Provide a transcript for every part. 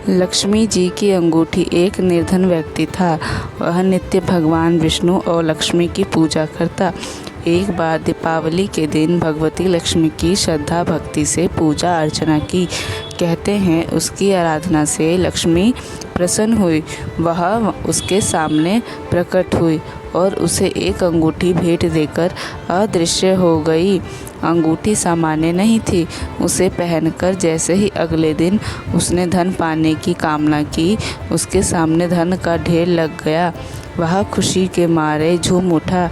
लक्ष्मी जी की अंगूठी। एक निर्धन व्यक्ति था। वह नित्य भगवान विष्णु और लक्ष्मी की पूजा करता। एक बार दीपावली के दिन भगवती लक्ष्मी की श्रद्धा भक्ति से पूजा अर्चना की। कहते हैं उसकी आराधना से लक्ष्मी प्रसन्न हुई। वह उसके सामने प्रकट हुई और उसे एक अंगूठी भेंट देकर अदृश्य हो गई। अंगूठी सामान्य नहीं थी। उसे पहनकर जैसे ही अगले दिन उसने धन पाने की कामना की, उसके सामने धन का ढेर लग गया। वह खुशी के मारे झूम उठा।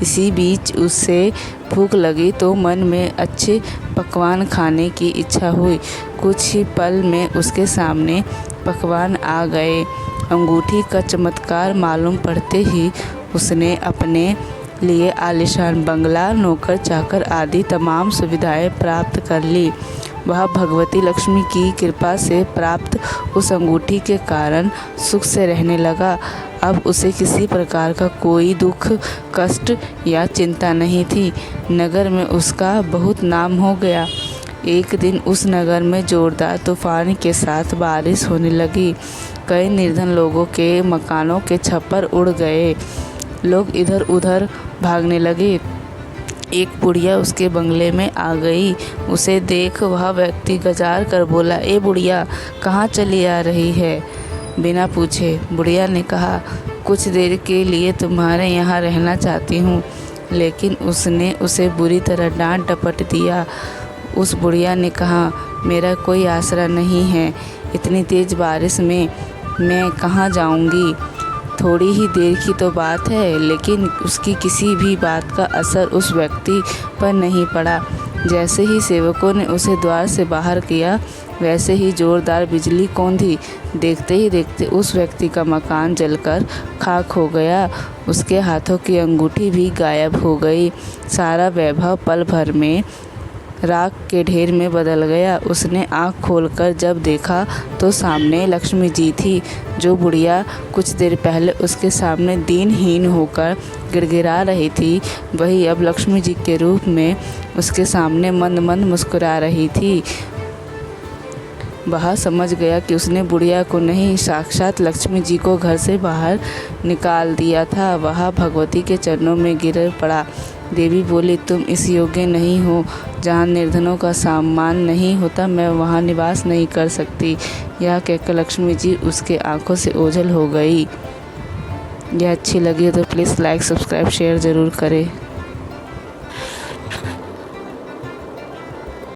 इसी बीच उसे भूख लगी तो मन में अच्छे पकवान खाने की इच्छा हुई। कुछ ही पल में उसके सामने पकवान आ गए। अंगूठी का चमत्कार मालूम पड़ते ही उसने अपने लिए आलीशान बंगला, नौकर चाकर आदि तमाम सुविधाएं प्राप्त कर ली। वह भगवती लक्ष्मी की कृपा से प्राप्त उस अंगूठी के कारण सुख से रहने लगा। अब उसे किसी प्रकार का कोई दुख, कष्ट या चिंता नहीं थी। नगर में उसका बहुत नाम हो गया। एक दिन उस नगर में जोरदार तूफान के साथ बारिश होने लगी। कई निर्धन लोगों के मकानों के छप्पर उड़ गए। लोग इधर उधर भागने लगे। एक बुढ़िया उसके बंगले में आ गई। उसे देख वह व्यक्ति गजार कर बोला, ए बुढ़िया, कहाँ चली आ रही है? बिना पूछे बुढ़िया ने कहा, कुछ देर के लिए तुम्हारे यहाँ रहना चाहती हूँ। लेकिन उसने उसे बुरी तरह डांट डपट दिया। उस बुढ़िया ने कहा, मेरा कोई आसरा नहीं है। इतनी तेज़ बारिश में मैं कहाँ जाऊँगी? थोड़ी ही देर की तो बात है। लेकिन उसकी किसी भी बात का असर उस व्यक्ति पर नहीं पड़ा। जैसे ही सेवकों ने उसे द्वार से बाहर किया, वैसे ही जोरदार बिजली कौंधी। देखते ही देखते उस व्यक्ति का मकान जलकर खाक हो गया। उसके हाथों की अंगूठी भी गायब हो गई। सारा वैभव पल भर में राख के ढेर में बदल गया। उसने आँख खोलकर जब देखा तो सामने लक्ष्मी जी थी, जो बुढ़िया कुछ देर पहले उसके सामने दीनहीन होकर गिड़गिड़ा रही थी, वही अब लक्ष्मी जी के रूप में उसके सामने मंद मंद मुस्कुरा रही थी। वह समझ गया कि उसने बुढ़िया को नहीं, साक्षात लक्ष्मी जी को घर से बाहर निकाल दिया था। वह भगवती के चरणों में गिर पड़ा। देवी बोली, तुम इस योग्य नहीं हो। जहाँ निर्धनों का सम्मान नहीं होता, मैं वहाँ निवास नहीं कर सकती। यह कहकर लक्ष्मी जी उसके आंखों से ओझल हो गई। यह अच्छी लगी तो प्लीज़ लाइक, सब्सक्राइब, शेयर ज़रूर करें।